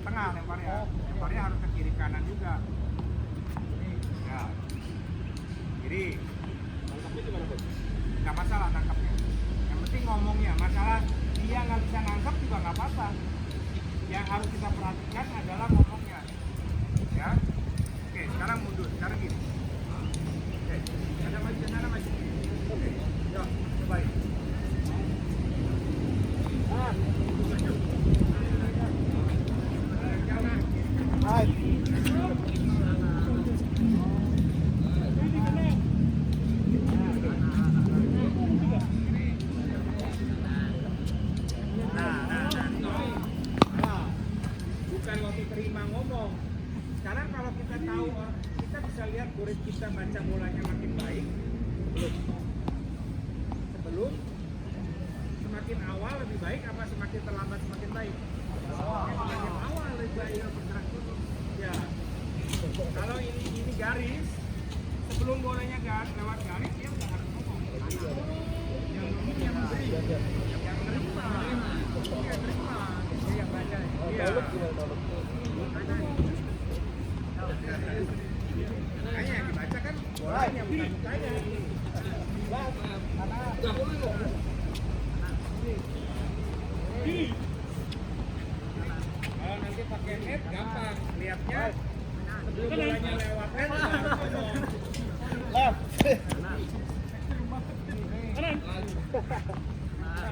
tengah lemparnya. Lemparnya harus ke kiri kanan juga. Ya. Kiri. Tangkapnya gimana, Bos? Nggak masalah tangkapnya. Yang penting ngomongnya. Masalah dia nggak bisa nangkap juga nggak apa-apa. Yang harus kita perhatikan adalah ngomongnya. Ya. Oke, sekarang mundur. Sekarang gini. Oke, ada maju, ada maju. Oke, yuk, cobain. Bukan waktu terima ngomong. Sekarang kalau kita tahu, kita bisa lihat murid kita baca bolanya makin baik. Sebelum semakin awal lebih baik apa semakin terlambat semakin baik? Semakin awal lebih baik bergerak dulu. Ya. Kalau ini garis, sebelum bolanya lewat garis dia udah harus ngomong. Yang ngomong yang memberi, yang menerima, yang terima, dia yang baca. Iya. Makanya yang dibaca kan bolanya bukan mukanya. Kalau nanti pakai net gampang lihatnya sebelum bolanya lewat net harus ngomong.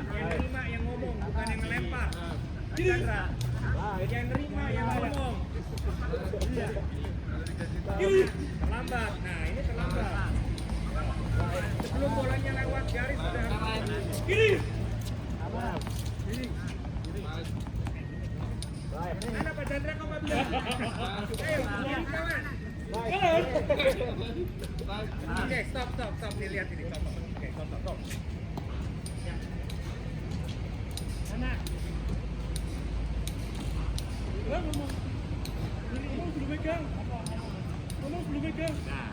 Yang nerima yang ngomong bukan yang ngelempar. Chandra. Yang nerima yang ngomong. Terlambat. Nah ini terlambat. Sebelum bolanya lewat garis sudah harus kiri. Mana Pak Chandra kau nggak bilang? Ayo kiri kawan. Oke stop. Nih lihat ini stop. Oke stop. Mana? Ngomong belum megang. Nah.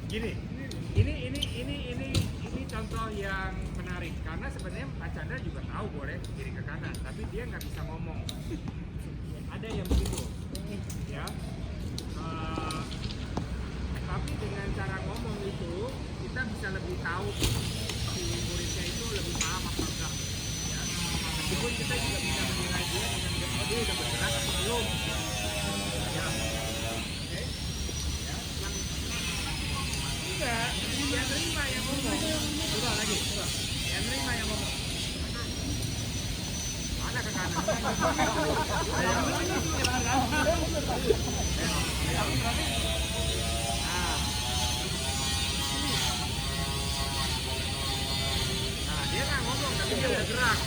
Gini. Ini contoh yang menarik karena sebenarnya Pak Chandra juga tahu boleh kiri ke kanan, tapi dia nggak bisa ngomong. Ada yang begitu, ya. Tapi dengan cara ngomong itu kita bisa lebih tahu si muridnya itu lebih paham apa enggak. Ya. Meskipun kita juga bisa menilai dia dengan dia udah bergerak atau belum. Ya. Oke. Ya. Enggak, yang nerima yang ngomong. Coba lagi. Yang nerima yang ngomong. Mana ke kanan? Nah, dia nggak ngomong tapi dia udah gerak.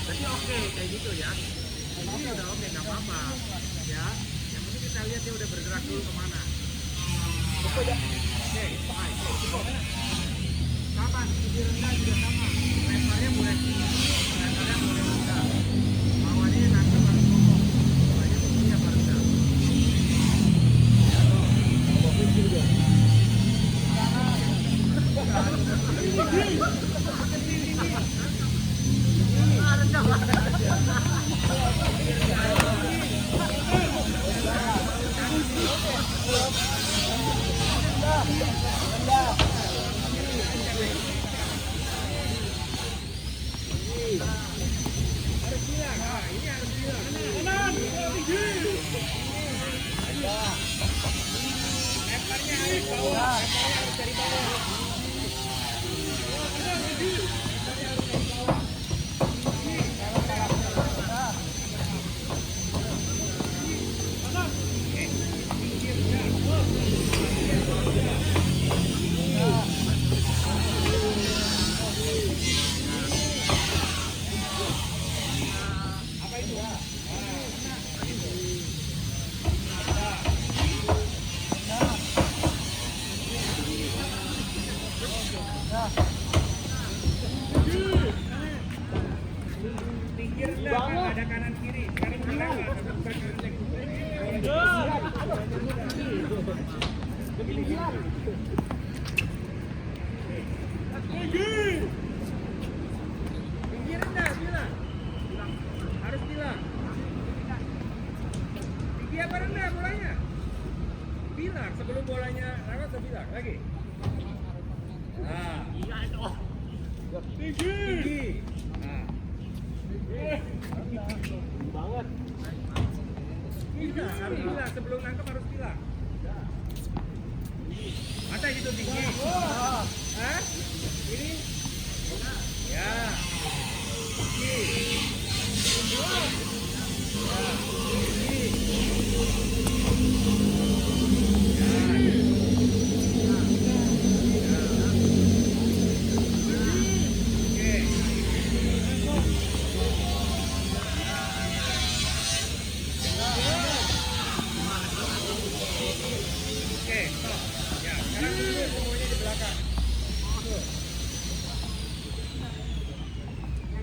Jadi oke, kayak gitu ya. Ini udah oke, nggak apa-apa. Ya, yang penting kita lihat dia udah bergerak dulu kemana. Oke, baik. Sama, tinggi rendah juga sama. Lemparnya boleh rendah. Bawahnya nanti baru ngomong. Bawahnya tinggi apa rendah. Harus bilang, ini harus bilang. Lemparnya harus bawah, lemparnya harus dari bawah. Pinggir dah, kan ada kanan kiri. Sekarang bilang lah, bukan Tinggi. Nah. Banget. Gila, harus gila. Sebelum nangkep harus gila. Masa gitu tinggi? Hah? Ini? Ya. Tinggi. Ya. Tinggi.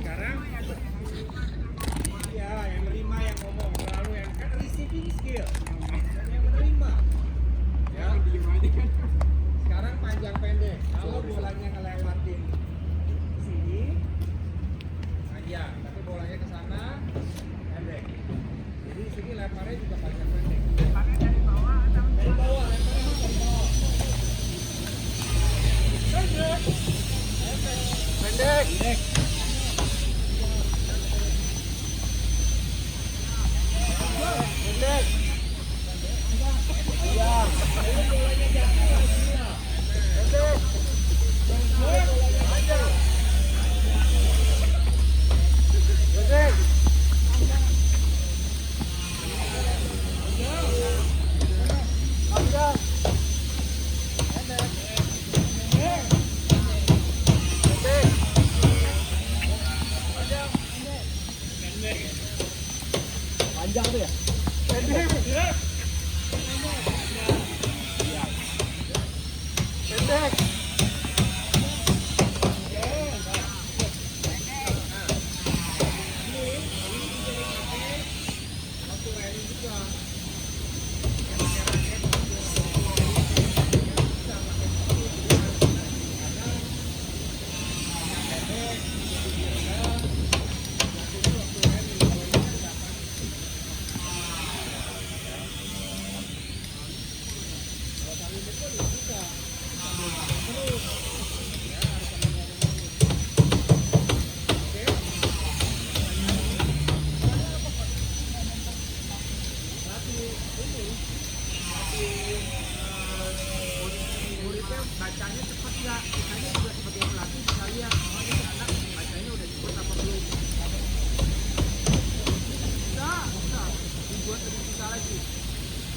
Sekarang ya yang menerima yang ngomong selalu yang kan receiving skill dan yang menerima ya diem aja kan. Sekarang panjang pendek kalau bolanya ngelewatin sini panjang tapi bolanya ke sana pendek jadi sini leparnya juga panjang pendek leparnya dari bawah atau dari bawah leparnya dari bawah pendek pendek pendek. Iya. Ini bolanya jatuh semua. Pendek. Panjang. Pendek. Panjang. Pendek. Pendek. Panjang. Pendek. Panjang tuh ya? Pendek. Pendek. Muridnya bacanya cepat ya, kitanya juga sebagai pelatih bisa lihat oh ini anak bacanya udah cepet apa belum. Bisa dibuat lebih susah lagi.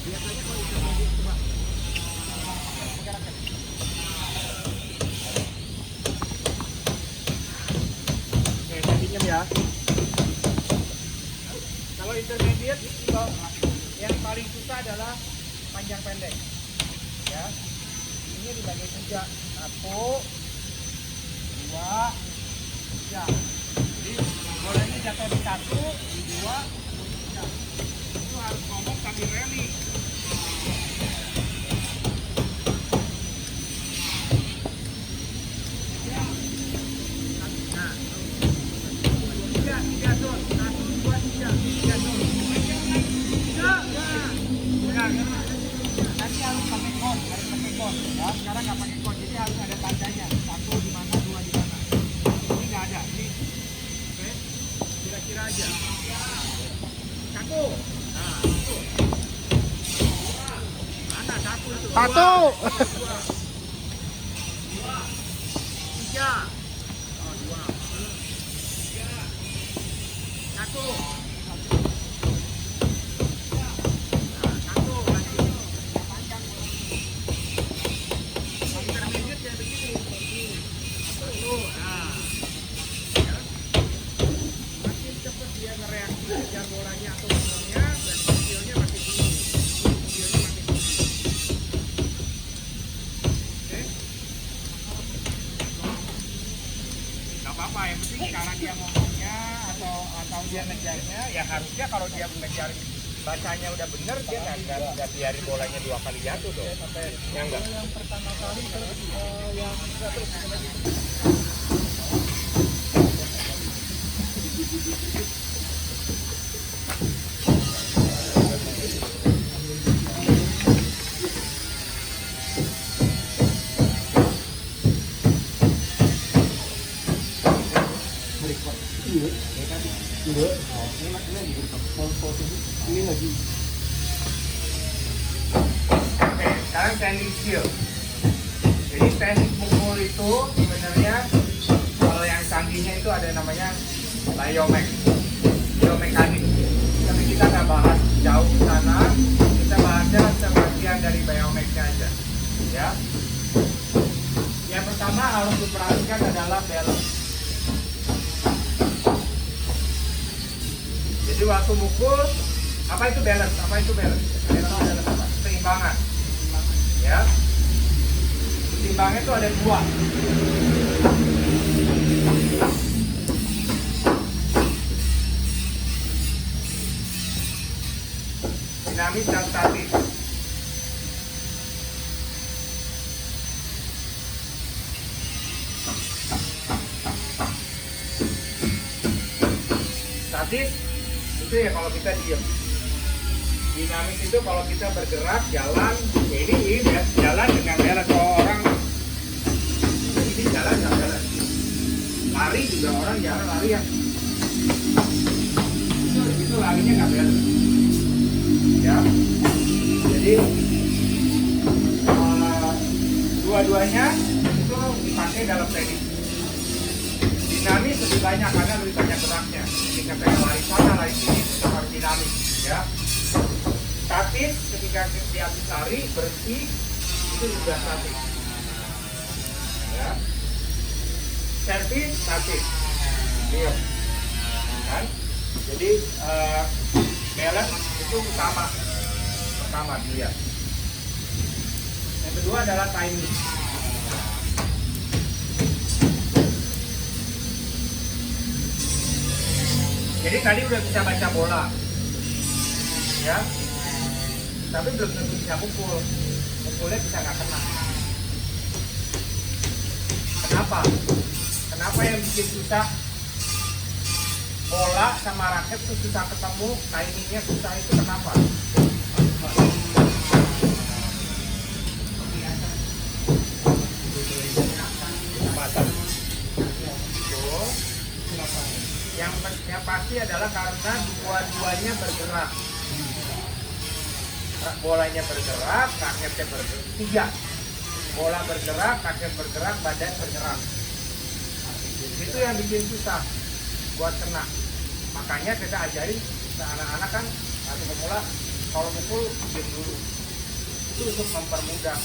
Biasanya kalau itu jadi coba gerakan. Oke, tadinya ya. Kalau intermediate yang paling susah adalah panjang pendek. Ya. Ini dibagi 3. 1 2 3. Jadi bolanya jatuh di 1, di 2, di 3. Itu harus ngomong sambil rally. Nah. 3 zone. 1 2 3. 3 zone. Nanti harus pakai kon, ya. Sekarang nggak pakai kon, jadi harus ada tandanya. 1 di mana, 2 di mana. Ini nggak ada, ini. Oke, kira-kira aja. 1. Nah, 1. Mana 1 itu? 1. 2. 3. Oh, 2. 1. Kejar bolanya atau umumnya dan skillnya makin tinggi. Oke? Gak apa-apa, yang penting cara dia ngomongnya atau dia ngejarnya ya harusnya kalau dia mengejar bacanya udah bener dia nggak biarin bolanya 2 kali jatuh dong. Ya enggak? Yang pertama kali terus yang terus Enggak, kayak tadi. Enggak. Oh, ini lagi direkam. Ini lagi. Oke, sekarang standing still. Jadi teknik mukul itu sebenarnya kalau yang canggihnya itu ada namanya biomekanik. Tapi kita nggak bahas jauh ke sana, kita bahasnya sebagian dari biomeknya aja. Ya. Yang pertama harus diperhatikan adalah balance. Jadi waktu mukul, apa itu balance? Apa itu balance? Balance apa? Keseimbangan. Ya. Keseimbangan itu ada dua. Dinamis dan statis. Statis itu ya kalau kita diem. Dinamis itu kalau kita bergerak, jalan. Ya ini ya, jalan dengan balance. Kalau orang ini jalan nggak balance. Lari juga orang jalan lari ya. Itu larinya nggak balance. Ya, jadi dua-duanya itu dipakai dalam teknik. Dinamis lebih banyak karena lebih banyak geraknya. Ketika pengen lari sana, lari sini, itu harus dinamis. Ya. Statis ketika di habis lari berhenti itu juga statis. Ya. Servis statis. Diam. Kan? Jadi balance itu pertama dilihat. Yang kedua adalah timing. Jadi tadi udah bisa baca bola, ya, tapi belum tentu bisa mukul. Mukulnya bisa nggak kena. Kenapa? Kenapa yang bikin susah? Bola sama raket itu susah ketemu, timingnya susah, itu kenapa? Yang pasti adalah karena dua-duanya bergerak. Bolanya bergerak, raketnya bergerak. Tiga. Bola bergerak, raket bergerak, badan bergerak. Itu yang bikin susah buat kena. Makanya kita ajarin ke anak-anak kan atau pemula, kalau mukul diam dulu. Itu untuk mempermudah.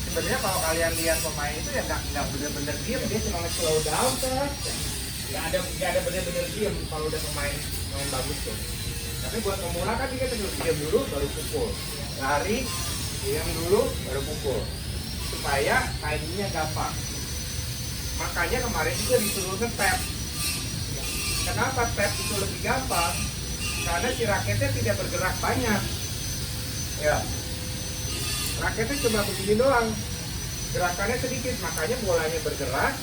Sebenarnya kalau kalian lihat pemain itu ya nggak bener-bener diam, dia cuma slow down kan. Nggak ada bener-bener diam kalau udah pemain bagus tuh. Tapi buat pemula kan dia harus diam dulu baru pukul. Lari, diam dulu baru pukul. Supaya timingnya gampang. Makanya kemarin juga disuruh nge-tap. Kenapa tap itu lebih gampang? Karena si raketnya tidak bergerak banyak. Ya. Raketnya cuma begini doang. Gerakannya sedikit, makanya bolanya bergerak,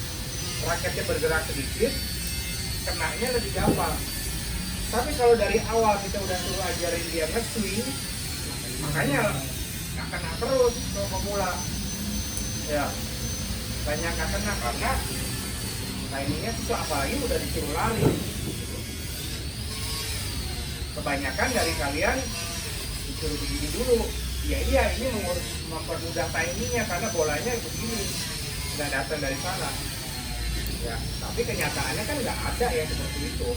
raketnya bergerak sedikit, kenanya lebih gampang. Tapi kalau dari awal kita udah suruh ajarin dia nge-swing, makanya nggak kena terus kalau pemula. Ya. Banyak nggak kena karena timingnya susah, apalagi udah disuruh lari. Kebanyakan dari kalian disuruh begini dulu. Ya iya, ini mempermudah timingnya karena bolanya begini, nggak datang dari sana. Ya, tapi kenyataannya kan nggak ada ya seperti itu.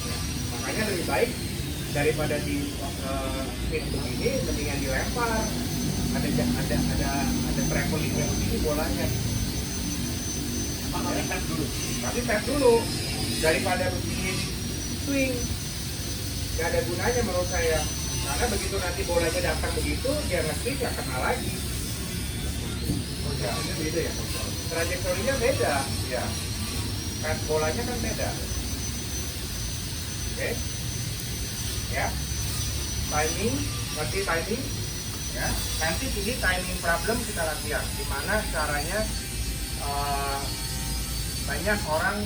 Ya, makanya lebih baik daripada di spin begini, mendingan dilempar. Ada travelingnya begini bolanya. Tapi tap dulu daripada begini swing, nggak ada gunanya menurut saya, karena begitu nanti bolanya datang begitu dia nge-swing nggak kena lagi. Ya, beda ya, trajektorinya beda ya, kan bolanya kan beda. Oke. Ya, timing, ngerti timing ya. Nanti ini timing problem kita latihan gimana caranya. Banyak orang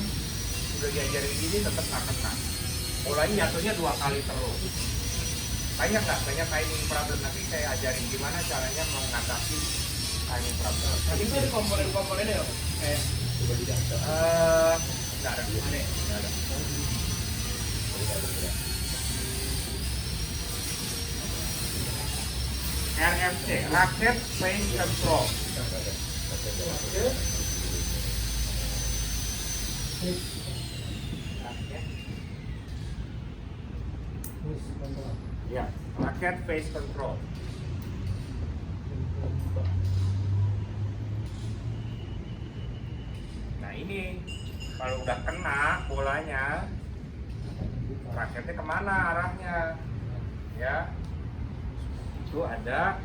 udah diajarin gini tetap nggak kena. Bolanya jatuhnya 2 kali terus. Banyak timing problem. Nanti saya ajarin gimana caranya mengatasi timing problem. Nanti itu ada komponen-komponennya ya? Nggak ada. RFC, Racket Face Control. Ya, Racket Face Control. Nah ini kalau udah kena bolanya, raketnya kemana arahnya? Ya, itu ada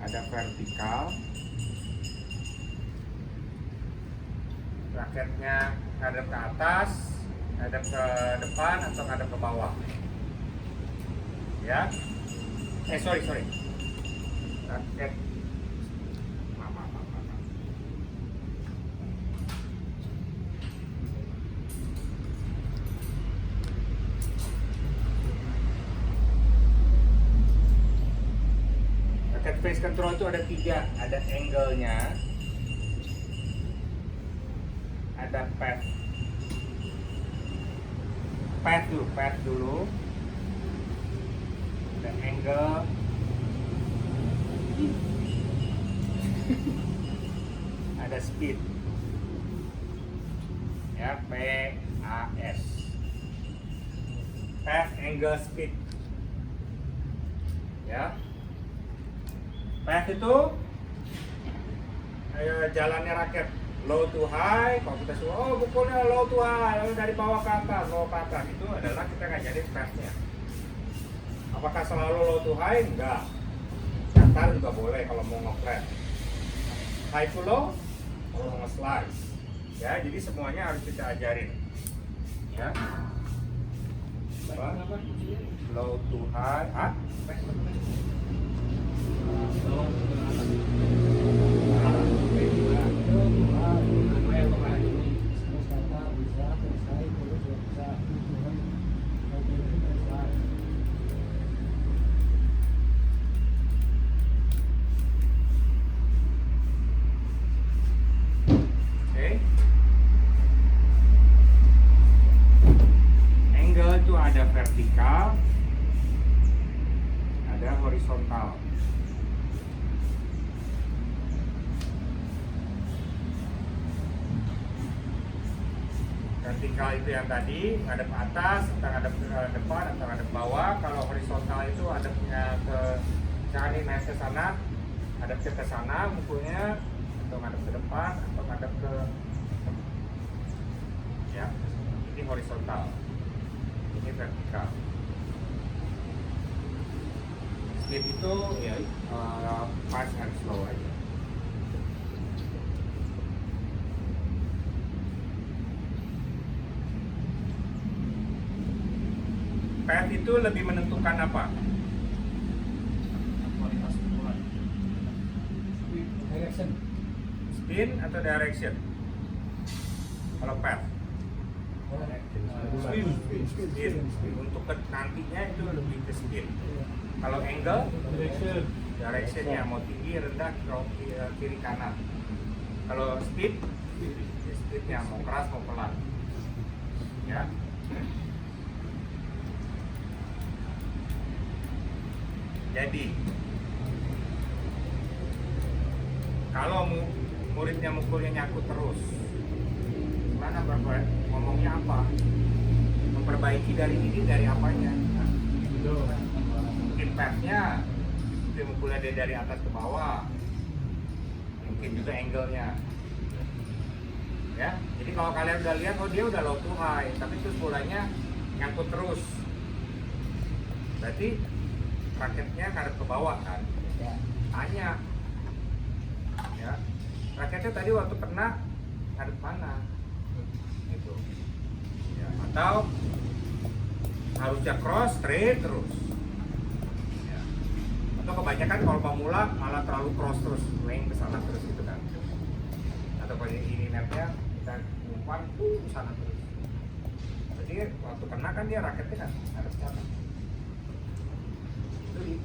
vertikal, raketnya ngadep ke atas, ngadep ke depan atau ngadep ke bawah. Ya, sorry, raket. Raket face control itu ada 3, ada angle-nya, ada path dulu, ada angle, ada speed, ya, PAS, path, angle, speed, ya. Path itu jalannya raket, low to high. Kalau kita suruh, pukulnya low to high, lalu dari bawah ke atas, low ke atas, itu adalah kita ngajarin pathnya. Apakah selalu low to high? Enggak. Datar juga boleh kalau mau nge-flat. High to low, kalau mau nge-slice. Ya, jadi semuanya harus kita ajarin. Ya. Low to high, Angle itu ada vertikal, ada horizontal. Vertikal itu yang tadi, ngadep atas, atau ngadep ke depan, atau ngadep bawah. Kalau horizontal itu hadapnya ke, misalkan ini naik ke sana, hadapnya ke sana mukulnya, atau ngadep ke depan, atau ngadep ke, ya, ini horizontal, ini vertikal. Speed itu ya fast and slow aja. Path itu lebih menentukan apa? Kualitas pukulan. Direction. Spin atau direction? Kalau path, spin. Untuk ke nantinya itu lebih ke spin. Kalau angle, directionnya mau tinggi, rendah, kiri, kanan. Kalau speed, speednya mau keras mau pelan. Ya. Jadi, kalau muridnya mukulnya nyangkut terus, gimana Bapak? Ngomongnya apa? Memperbaiki dari ini, dari apanya? Mungkin pathnya, mungkin mukulnya dari atas ke bawah, mungkin juga angle-nya. Ya, jadi kalau kalian udah lihat, oh dia udah low to high, tapi terus bolanya nyangkut terus, berarti raketnya ngadep ke bawah kan? Tanya, ya, raketnya tadi waktu kena ngadep mana? Gitu. Ya, atau harusnya cross straight terus. Ya. Atau kebanyakan kalau pemula malah terlalu cross terus, main ke sana terus gitu kan? Atau kalau ini netnya kita umpan ke sana terus. Jadi waktu kena kan dia raketnya kan ngadep ke sana.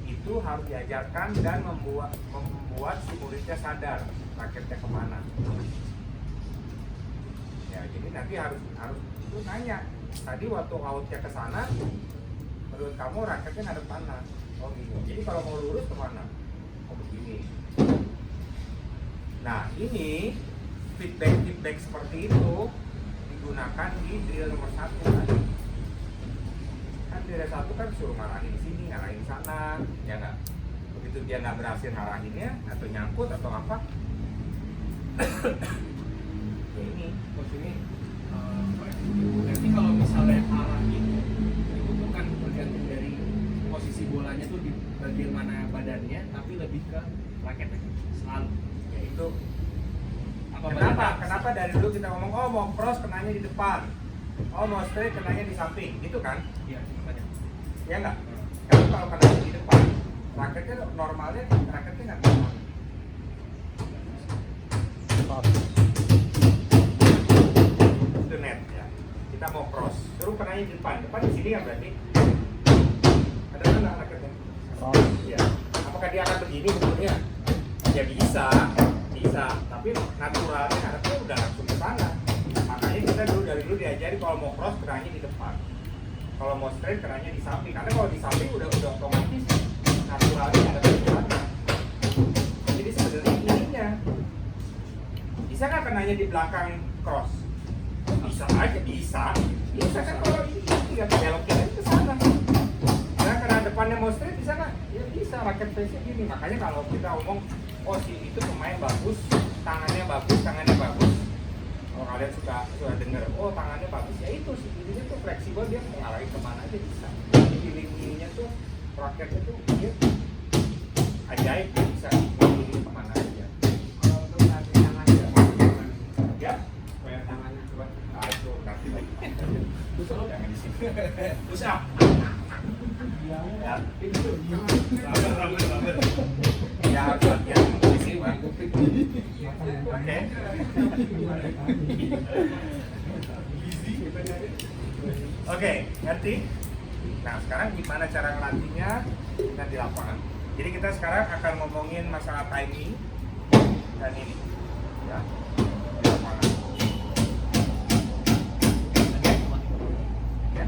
Itu harus diajarkan dan membuat si muridnya sadar raketnya kemana. Ya, jadi nanti harus itu nanya. Tadi waktu outnya ke sana, menurut kamu raketnya ngadep mana? Oh gini. Jadi kalau mau lurus kemana? Oh begini. Nah ini feedback seperti itu digunakan di drill nomor 1 tadi. Kan drill 1 kan suruh ngarahin di sini, ngarahin sana, ya nggak? Begitu dia nggak berhasil ngarahinnya atau nyangkut atau apa? Ya ini. Maksudnya nanti kalau misalnya arah itu bukan tergantung dari posisi bolanya tuh di bagian mana badannya, tapi lebih ke raketnya selalu. Ya itu. Apa Kenapa dari dulu kita ngomong oh mau cross kenanya di depan, oh mau straight kenanya di samping, gitu kan? Iya, makanya. Ya nggak? Tapi kalau kenanya di depan, raketnya normalnya raketnya nggak normal. Itu net ya. Kita mau cross, suruh kenanya di depan di sini kan berarti? Ada nggak raketnya? Iya. Apakah dia akan begini bentuknya? Ya bisa, tapi naturalnya harusnya udah langsung ke sana. Makanya kita dari dulu diajari kalau mau cross kenanya di depan, kalau mau straight kenanya di samping. Karena kalau di samping udah otomatis naturalnya ada di sana. Jadi sebenarnya ininya bisa nggak kenanya di belakang cross? Bisa aja, bisa kan kalau ini tinggal belokin aja ke sana. Nah, karena depannya mau straight bisa nggak? Ya bisa, raket face gini. Makanya kalau kita ngomong oh si itu pemain bagus, tangannya bagus. Kalau kalian suka denger, oh tangannya bagus, ya itu si ininya tuh fleksibel, dia mau ngarahin kemana aja bisa. Feeling ininya tuh, raketnya tuh dia ajaib, dia bisa pilih kemana aja. Kalau untuk latih tangannya, Ya, kayak tangannya coba. nah itu nanti lagi. Jangan di sini. Usah. Ya, Itu Rubber. ya harus latihan di sini, Bang. Oke. Oke, ngerti? Nah, sekarang gimana cara ngelatihnya dan di lapangan. Jadi kita sekarang akan ngomongin masalah timing dan ini, ya, di lapangan. Ya.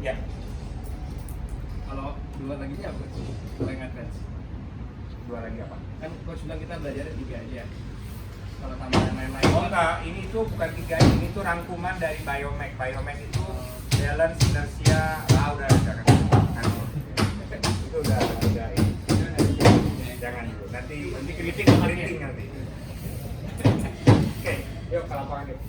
Ya. Kalau dua lagi nya apa? Kalau yang advance. Dua lagi apa? Kan coach bilang kita belajar 3 aja. Kalau tambahan lain-lain. Oh enggak, ini tuh bukan 3, ini tuh rangkuman dari Biomech. Biomech itu balance, inertia, udah jangan. Itu udah ini. Jangan dulu. Nanti kritik nanti. Oke, yuk ke lapangan yuk.